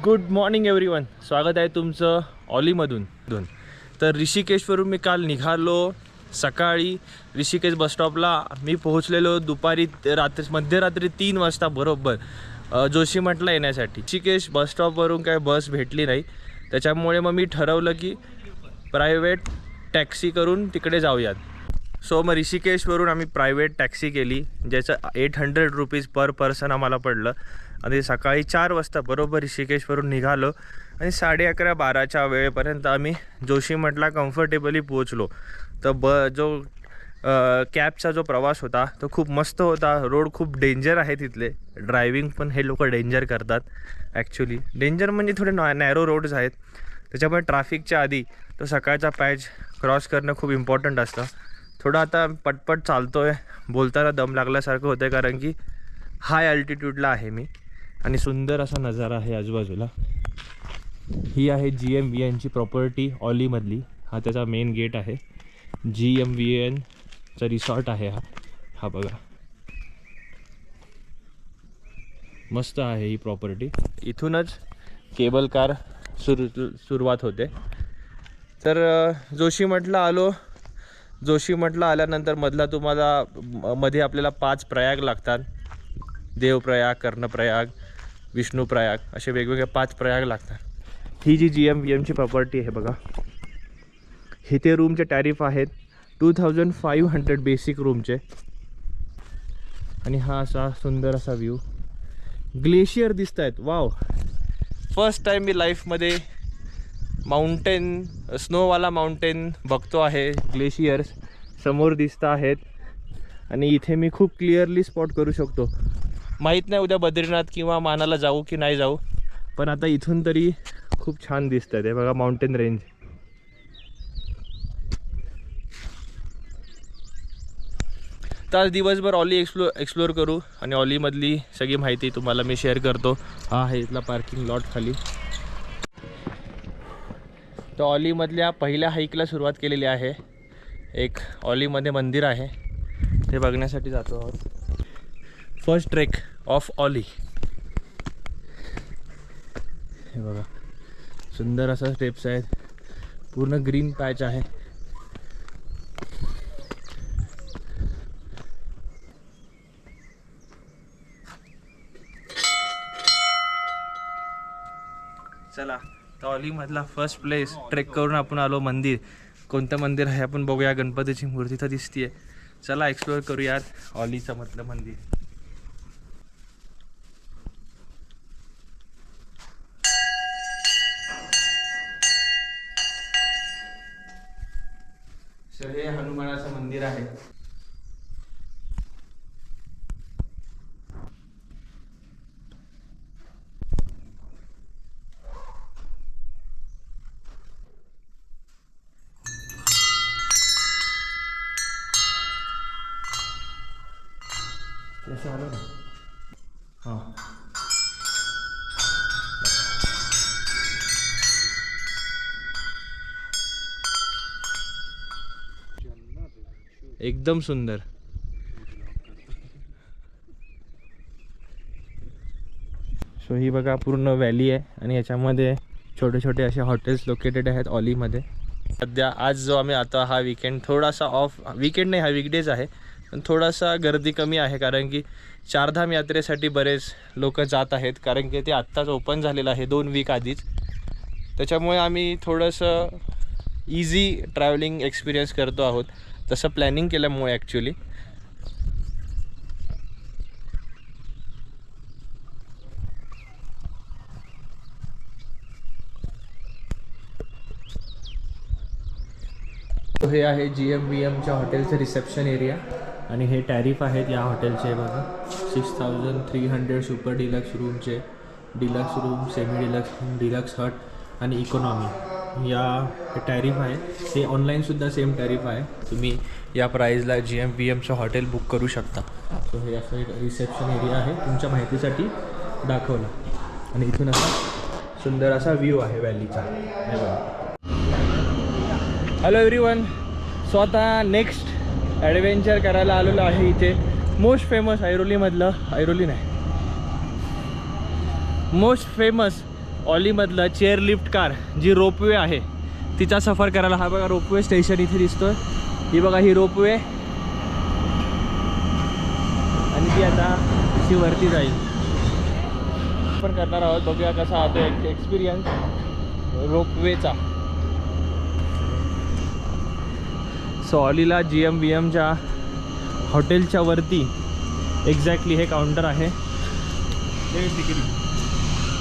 Good morning everyone, स्वागत आहे तुमचं ऑलीमधून. तर ऋषिकेशवरून मी काल निघालो. सकाळी ऋषिकेश बसस्टॉपला मी पोहोचलेलो दुपारी मध्यरात्री 3 वाजता बरोबर जोशीमठला येण्यासाठी. ऋषिकेश बसस्टॉपवरून काय बस भेटली नाही, त्याच्यामुळे मग मी ठरवलं की प्रायव्हेट टॅक्सी करून तिकडे जाऊयात. सो मग ऋषिकेशवरून आम्ही प्रायव्हेट टॅक्सी केली, ज्याचं 800 रुपीज पर पर्सन आम्हाला पडलं. आणि सकाळी 4 वाजता बरोबर ऋषिकेशवरून निघालो आणि 11:30-12च्या वेळेपर्यंत आम्ही जोशीमठला कम्फर्टेबली पोहोचलो. तर जो कॅबचा जो प्रवास होता तो खूप मस्त होता. रोड खूप डेंजर आहे तिथले, ड्रायविंग पण हे लोक डेंजर करतात. ॲक्च्युली डेंजर म्हणजे थोडे नॅरो रोड्स आहेत, त्याच्यामुळे ट्रॅफिकच्या आधी तो सकाळचा पॅच क्रॉस करणं खूप इम्पॉर्टंट असतं. थोडं आता पटपट चालतो आहे, बोलताना दम लागल्यासारखं होतं आहे, कारण की हाय अल्टिट्यूडला आहे मी आणि सुंदर असा नजारा आहे आजूबाजूला. ही आहे GMVNची प्रॉपर्टी ऑलीमधली. हा त्याचा मेन गेट आहे. GMVNचा रिसॉर्ट आहे हा बघा, मस्त आहे ही प्रॉपर्टी. इथूनच केबल कार सुरुवात होते. तर जोशीमठला आलो. जोशीमठला आल्यानंतर मध्ये आपल्याला 5 प्रयाग लागतात. देवप्रयाग, कर्णप्रयाग, विष्णुप्रयाग, असे वेगवेगळे 5 प्रयाग लागतात. ही जी GMVNची प्रॉपर्टी आहे बघा, इथे रूमचे टॅरिफ आहेत 2500 बेसिक रूमचे. आणि हा असा सुंदर असा व्ह्यू, ग्लेशियर दिसत आहेत. वाव, फर्स्ट टाईम मी लाईफमध्ये माउंटेन, स्नोवाला माउंटेन बघतो आहे. ग्लेशियर्स समोर दिसत आहेत आणि इथे मी खूप क्लिअरली स्पॉट करू शकतो. माहीत नाही उद्या बद्रीनाथ किंवा मानाला जाऊ की नाही जाऊ, पण आता इथून तरी खूप छान दिसत आहे. बघा माउंटेन रेंज. तर आज दिवसभर ऑली एक्सप्लोर करू आणि ऑलीमधली सगळी माहिती तुम्हाला मी शेअर करतो. हा आहे इथला पार्किंग लॉट खाली. तर ऑलीमधल्या पहिल्या हाईकला सुरुवात केलेली आहे. एक ऑलीमध्ये मंदिर आहे, ते बघण्यासाठी जातो आहोत. फर्स्ट ट्रेक ऑफ ऑली. हे बघा सुंदर असा स्टेप्स आहेत, पूर्ण ग्रीन पॅच आहे. चला, तर ऑलीमधला फर्स्ट प्लेस ट्रेक करून आपण आलो. मंदिर, कोणतं मंदिर आहे आपण बघूया. गणपतीची मूर्ती तर दिसतीये. चला एक्सप्लोर करूयात ऑलीचं म्हटलं मंदिर. हे हनुमानाचं मंदिर आहे. जसं आलो ना. हां, एकदम सुंदर. सो ही बघा पूर्ण व्हॅली आहे आणि याच्यामध्ये छोटे छोटे असे हॉटेल्स लोकेटेड आहेत ऑलीमध्ये. सध्या आज जो आम्ही आता हा वीकेंड थोडासा ऑफ, वीकेंड नाही हा वीकडेज आहे, पण थोडासा गर्दी कमी आहे, कारण की चारधाम यात्रेसाठी बरेच लोक जात आहेत, कारण की ते आत्ताच ओपन झालेलं आहे 2 वीक आधीच. त्याच्यामुळे आम्ही थोडंसं इझी ट्रॅव्हलिंग एक्सपिरियन्स करतो आहोत, तसं प्लॅनिंग केल्यामुळे ॲक्च्युली. हे आहे GMVNच्या हॉटेलचं रिसेप्शन एरिया आणि हे टॅरिफ आहेत या हॉटेलचे बघा. 6300 सुपर डिलक्स रूमचे, deluxe room, semi deluxe, deluxe hut आणि इकॉनॉमी या टॅरिफ आहे. हे ऑनलाईनसुद्धा सेम टॅरिफ आहे. तुम्ही या प्राईजला GMVNचं हॉटेल बुक करू शकता. सो हे असं एक रिसेप्शन एरिया आहे, तुमच्या माहितीसाठी दाखवलं. आणि इथून असा सुंदर असा व्ह्यू आहे व्हॅलीचा. हे बघा. हॅलो एव्हरीवन, सो आता नेक्स्ट ॲडव्हेंचर करायला आलेलो आहे इथे. मोस्ट फेमस ऐरोलीमधलं, ऐरोली नाही, मोस्ट फेमस ऑलीमधलं चेअरलिफ्ट कार जी रोपवे आहे तिचा सफर करायला. हा बघा रोपवे स्टेशन इथे दिसतोय. ही बघा ही रोपवे आणि ती आता अशी वरती जाईल. आपण करणार आहोत. बघूया कसा हा तो एक्सपिरियन्स रोपवेचा. सो ऑलीला GM-BMच्या हॉटेलच्या वरती एक्झॅक्टली हे काउंटर आहे.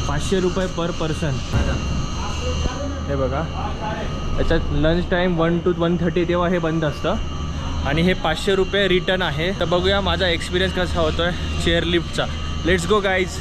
500 रुपये पर पर्सन. हे बघा याच्यात लंच टाईम 1 to 1:30 तेव्हा हे बंद असतं आणि हे 500 रुपये रिटर्न आहे. तर बघूया माझा एक्सपिरियन्स कसा होतोय चेअरलिफ्टचा. Let's go guys.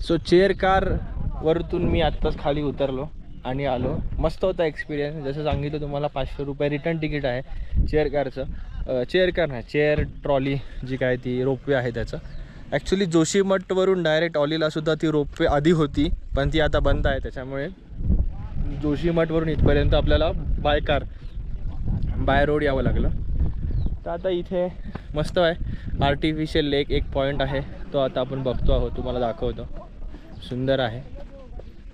So chair car वरतून मी आत्ताच खाली उतरलो आणि आलो. मस्त होता एक्सपिरियन्स. जसं सांगितलं तुम्हाला 500 रुपये रिटर्न तिकीट आहे चेअर कारचं. चेअर कार नाही, चेअर ट्रॉली जी काय ती रोपवे आहे त्याचं. ॲक्च्युली जोशीमठवरून डायरेक्ट ऑलीलासुद्धा ती रोपवे आधी होती पण ती आता बंद आहे. त्याच्यामुळे जोशीमठवरून इथपर्यंत आपल्याला बाय रोड यावं लागलं. तर आता इथे मस्त आहे आर्टिफिशियल लेक एक पॉईंट आहे तो आता आपण बघतो आहोत. तुम्हाला दाखवतो. सुंदर आहे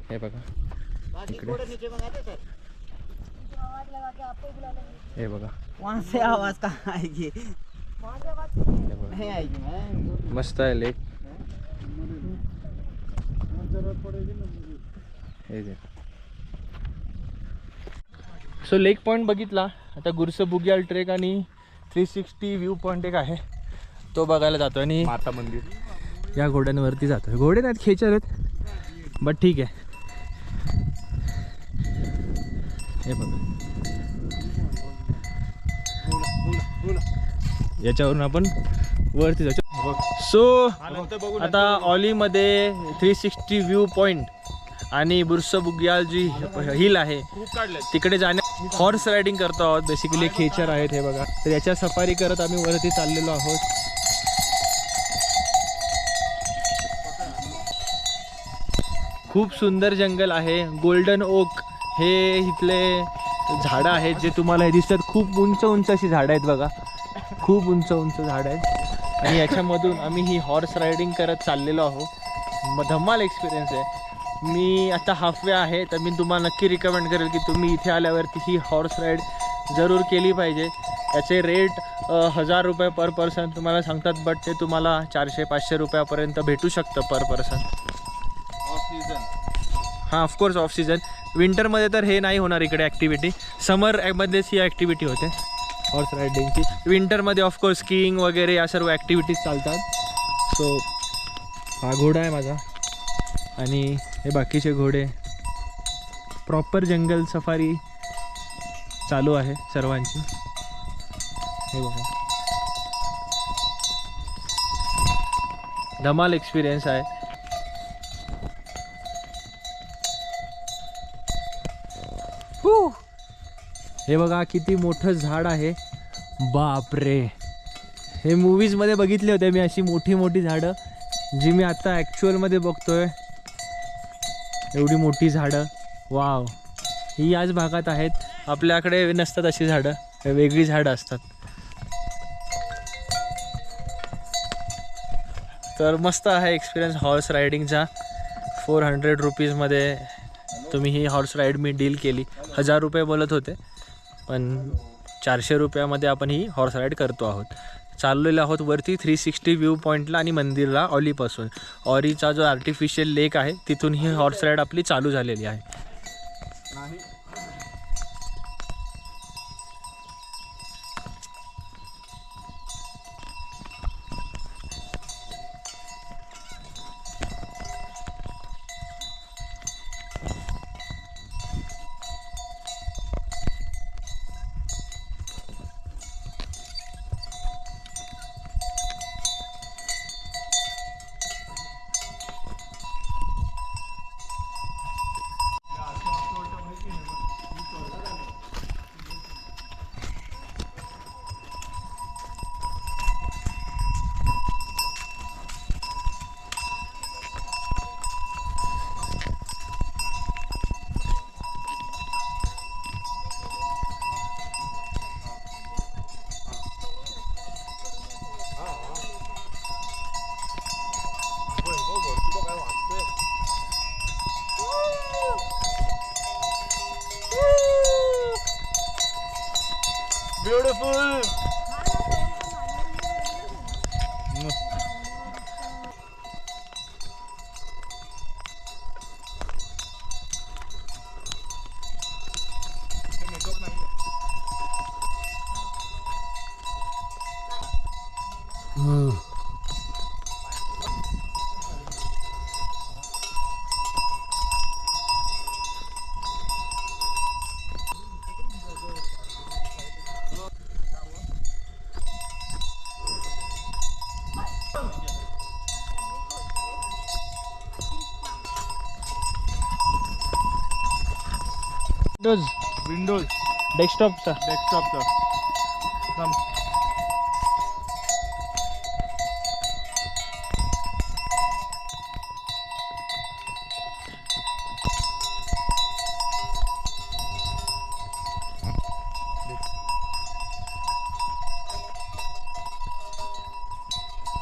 हे बघा. इकडे हे बघा वहाँ से आवाज कहाँ आएगी? नहीं आएगी. मस्त आहे लेक. हे दे. सो लेक पॉईंट बघितला. आता गुरसबुग्याल ट्रेक आणि 360 व्ह्यू पॉईंट एक आहे तो बघायला जातो आणि माता मंदिर या घोड्यांवरती जातो. घोडे नाहीत, खेचर आहेत बट ठीक आहे. हे बघा याच्यावरून आपण वरती जातो. सो आता ऑलीमध्ये 360 व्ह्यू पॉईंट आणि बुरसबुग्याल जी हिल आहे तिकडे जाण्या हॉर्स रायडिंग करतो आहोत. बेसिकली खेचर आहेत हे बघा. तर याच्या सफारी करत आम्ही वरती चाललेलो आहोत. खूप सुंदर जंगल आहे. गोल्डन ओक हे इथले झाडं आहेत जे तुम्हाला हे दिसतात. खूप उंच उंच अशी झाडं आहेत बघा. खूप उंच उंच झाडं आहेत आणि याच्यामधून आम्ही ही हॉर्स रायडिंग करत चाललेलो आहोत. धमाल एक्सपिरियन्स आहे. मी आता हाफवे आहे तर मी तुम्हाला नक्की रिकमेंड करेल की तुम्ही इथे आल्यावरती ही हॉर्स राईड जरूर केली पाहिजे. याचे रेट 1000 रुपये पर पर्सन तुम्हाला सांगतात बट ते तुम्हाला 400-500 रुपयापर्यंत भेटू शकतं पर पर्सन. Of season. हां ऑफकोर्स ऑफ सीझन. विंटरमध्ये तर हे नाही होणार इकडे ॲक्टिव्हिटी. समरमध्येच ही ॲक्टिव्हिटी होते हॉर्स रायडिंगची. विंटरमध्ये ऑफकोर्स स्कीइंग वगैरे या सर्व ॲक्टिव्हिटीज चालतात. सो हा घोडा आहे माझा आणि हे बाकीचे घोडे. प्रॉपर जंगल सफारी चालू आहे सर्वांची. हे बघा धमाल एक्सपिरियन्स आहे. हे बघा किती मोठं झाड आहे. बापरे, हे मूवीजमध्ये बघितले होते मी अशी मोठी मोठी झाडं, जी मी आता ॲक्च्युअलमध्ये बघतोय. एवढी मोठी झाडं, वाव. ही याच भागात आहेत. आपल्याकडे नसतात अशी झाडं, वेगळी झाडं असतात. तर मस्त आहे एक्सपिरियन्स हॉर्स रायडिंगचा. 400 रुपीजमध्ये तुम्ही ही हॉर्स राईड मी डील केली. 1000 रुपये बोलत होते, पण 400 रुपयामध्ये आपण ही हॉर्स राईड करतो आहोत. चाललेलो आहोत वरती 360 व्ह्यू पॉईंटला आणि मंदिरला ऑलीपासून. ऑरीचा जो आर्टिफिशियल लेक आहे तिथून ही हॉर्स राईड आपली चालू झालेली आहे. ब्युटिफुल. विंडोज डेस्कटॉपचा. डेस्कटॉपचा.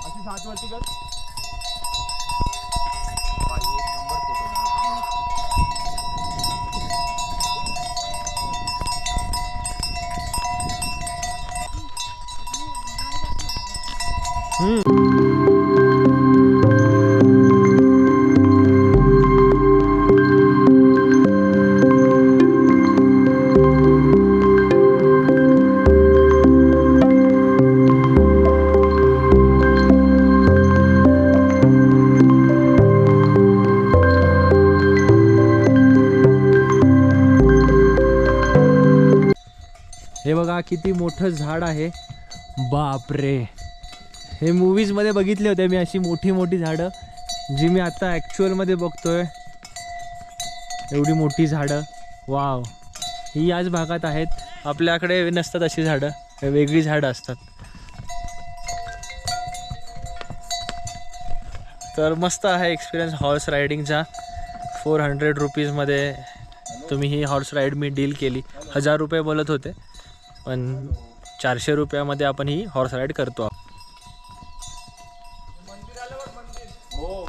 अशी 7 वरती कर. एक नंबर फोटो. हे बघा किती मोठं झाड आहे. बापरे, हे मूवीजमध्ये बघितले होते मी अशी मोठी मोठी झाडं, जी मी आता ॲक्च्युअलमध्ये बघतोय. एवढी मोठी झाडं, वाव. ही याच भागात आहेत. आपल्याकडे नसतात अशी झाडं, वेगळी झाडं असतात. तर मस्त आहे एक्सपिरियन्स हॉर्स रायडिंगचा. 400 रुपीजमध्ये तुम्ही ही हॉर्स राईड मी डील केली. 1000 रुपये बोलत होते, पण 400 रुपयामध्ये आपण ही हॉर्स राईड करतो आहोत. हो.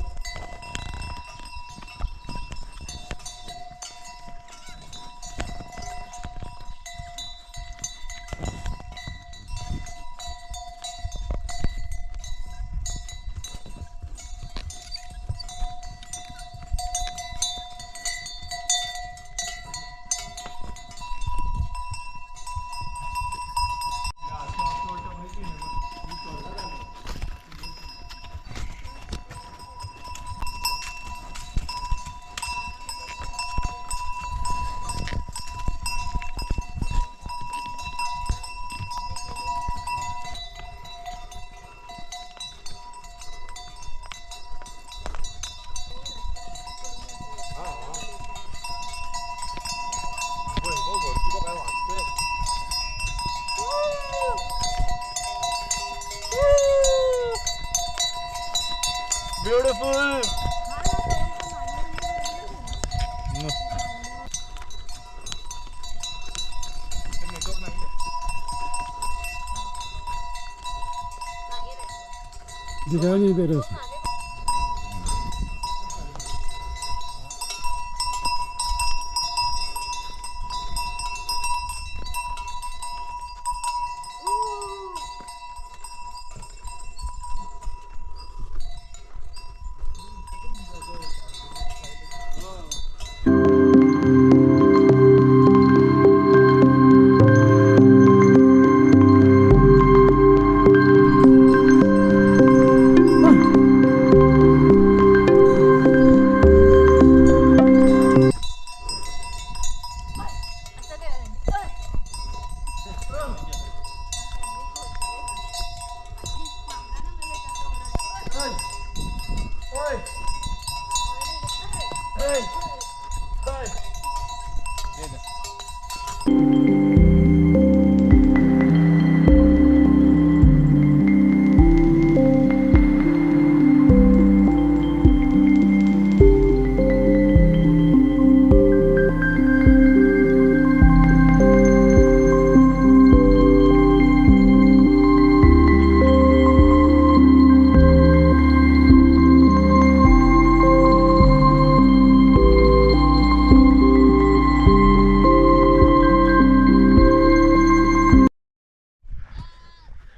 नेटवर्क नाही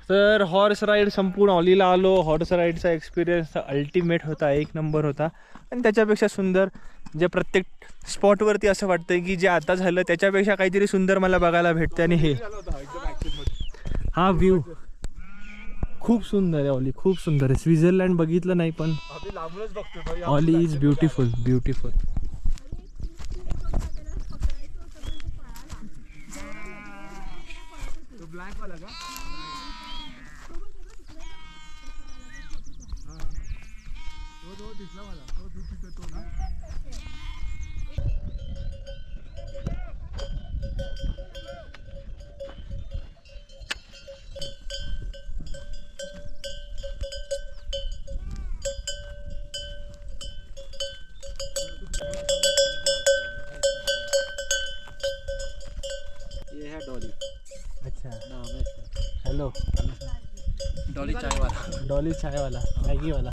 तर हॉर्स राईड संपूर्ण ऑलीला आलो. हॉर्स राईडचा एक्सपिरियन्स अल्टिमेट होता, एक नंबर होता. आणि त्याच्यापेक्षा सुंदर जे प्रत्येक स्पॉटवरती असं वाटतं की जे आता झालं त्याच्यापेक्षा काहीतरी सुंदर मला बघायला भेटते. आणि हे हा व्ह्यू खूप सुंदर आहे. ऑली खूप सुंदर आहे. स्वित्झर्लंड बघितलं नाही पण लांबूनच बघतोय ऑली इज ब्युटिफुल ब्युटिफुल. ब्लॅक वाला का तो दिसला मला तो तिथे तो ना ये है डॉली. अच्छा नाम है इसका. हॅलो डॉली चाय वाला. डॉली चायवाला मॅगीवाला.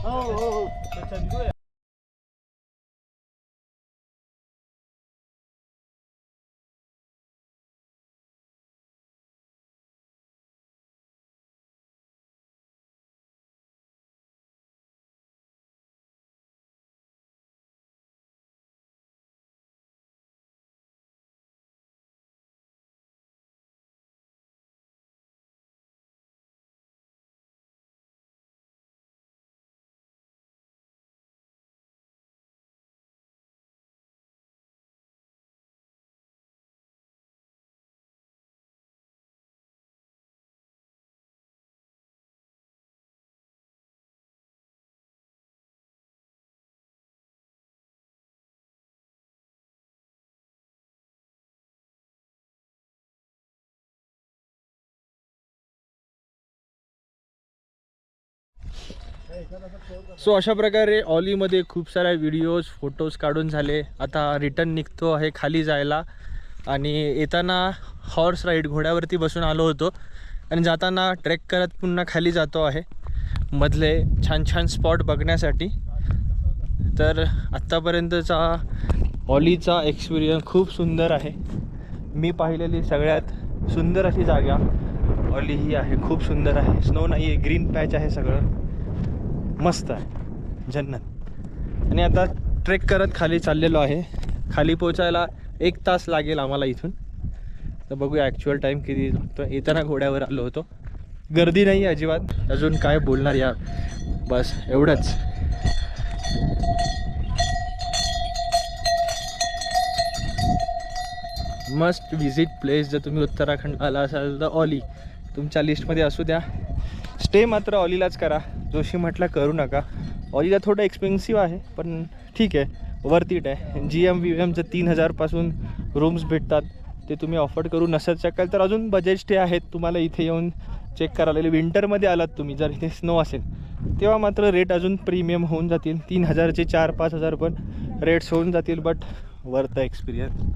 हो हो हो. चंदू आहे सो अशा प्रकारे ऑलीमध्ये खूप साऱ्या व्हिडिओज फोटोज काढून झाले. आता रिटर्न निघतो आहे खाली जायला. आणि येताना हॉर्स राईड घोड्यावरती बसून आलो होतो आणि जाताना ट्रेक करत पुन्हा खाली जातो आहे मधले छान छान स्पॉट बघण्यासाठी. तर आत्तापर्यंतचा ऑलीचा एक्सपिरियन्स खूप सुंदर आहे. मी पाहिलेली सगळ्यात सुंदर अशी जागा ऑली ही आहे. खूप सुंदर आहे. स्नो नाही आहे, ग्रीन पॅच आहे, सगळं मस्त आहे, जन्नत. आणि आता ट्रेक करत खाली चाललेलो आहे. खाली पोचायला 1 तास लागेल आम्हाला इथून. तर बघूया ॲक्च्युअल टाईम किती लागतो. येताना घोड्यावर आलो होतो, गर्दी नाही अजिबात. अजून काय बोलणार यार, बस एवढंच. Must visit place. जर तुम्ही उत्तराखंड आला असाल तर ऑली तुमच्या लिस्टमध्ये असू द्या. स्टे मात्र ऑलीलाच करा, जोशीमठला करू नका. ऑलीला थोडं एक्सपेन्सिव्ह आहे पण ठीक आहे, वर्थ इट आहे. GM जर 3000पासून रूम्स भेटतात, ते तुम्ही ऑफर्ड करू नसत शकाल तर अजून बजेट स्टे आहेत. तुम्हाला इथे येऊन चेक करायला. विंटरमध्ये आलात तुम्ही, जर इथे स्नो असेल तेव्हा मात्र रेट अजून प्रीमियम होऊन जातील. 3000चे 4-5 हजार पण रेट्स होऊन जातील. But worth the experience.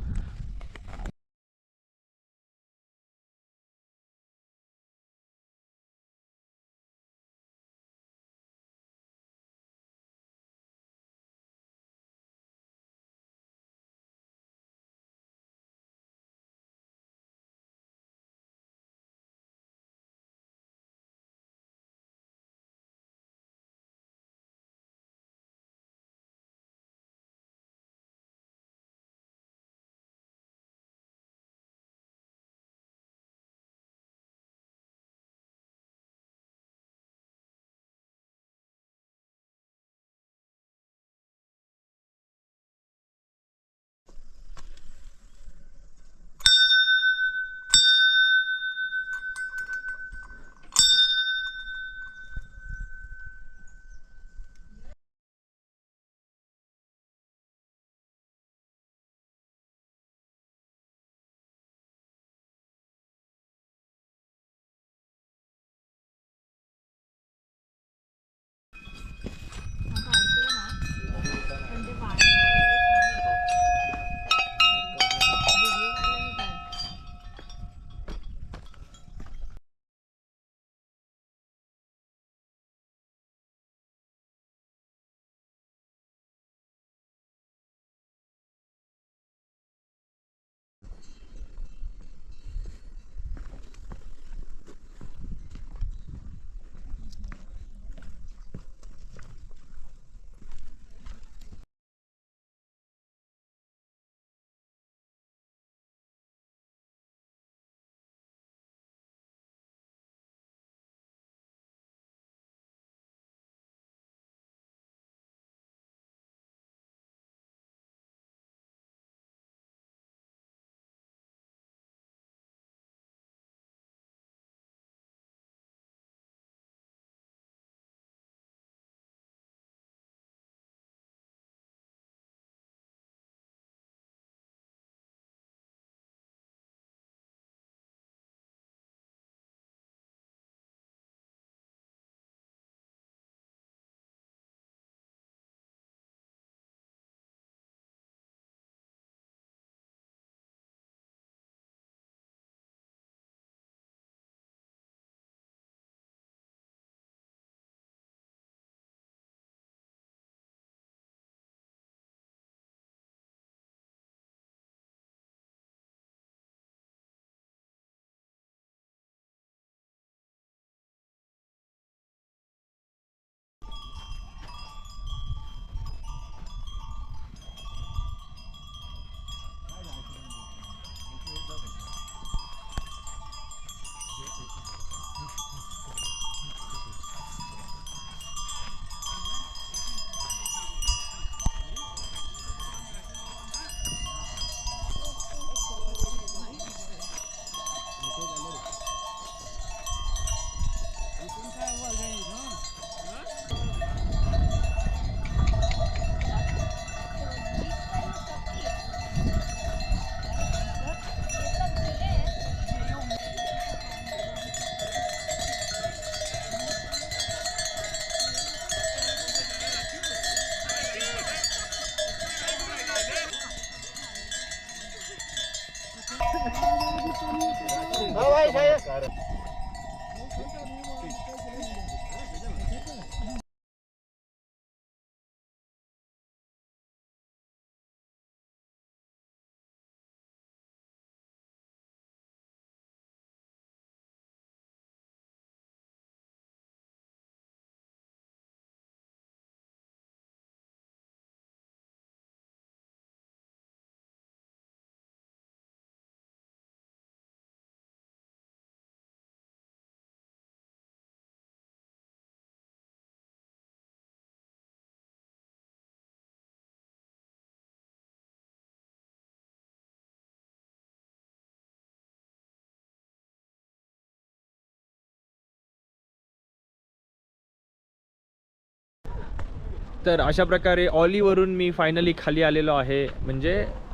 तर अशा प्रकारे ऑलीवरून मी फायनली खाली आलेलो आहे, म्हणजे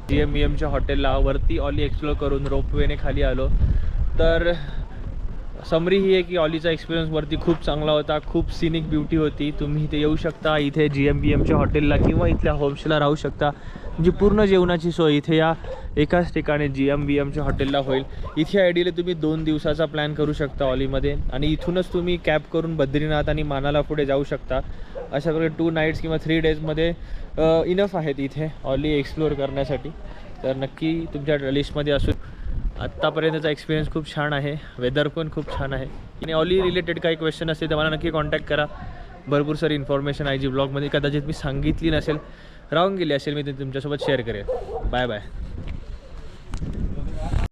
GMBMच्या हॉटेलला. वरती ऑली एक्सप्लोर करून रोपवेने खाली आलो. तर समरी ही आहे की ऑलीचा एक्सपिरियन्स वरती खूप चांगला होता, खूप सिनिक ब्युटी होती. तुम्ही इथे येऊ शकता, इथे GMBMच्या हॉटेलला किंवा इथल्या होमस्टेला राहू शकता. म्हणजे पूर्ण जेवणाची सोय इथे या एकाच ठिकाणी GMBMच्या हॉटेलला होईल. इथे आयडियली तुम्ही 2 दिवसाचा प्लॅन करू शकता ऑलीमध्ये, आणि इथूनच तुम्ही कॅब करून बद्रीनाथ आणि मानाला पुढे जाऊ शकता. अशा प्रकारे 2 नाईट्स किंवा 3 डेजमध्ये इनफ आहेत इथे ऑली एक्सप्लोअर करण्यासाठी. तर नक्की तुमच्या लिस्टमध्ये असू. आत्तापर्यंतचा एक्सपिरियन्स खूप छान आहे, वेदर पण खूप छान आहे. आणि ऑली रिलेटेड काही क्वेश्चन असतील तर मला नक्की कॉन्टॅक्ट करा. भरपूर सारी इन्फॉर्मेशन आहे जी ब्लॉगमध्ये कदाचित मी सांगितली नसेल, राहून गेली असेल, मी ते तुमच्यासोबत शेअर करेन. Bye bye.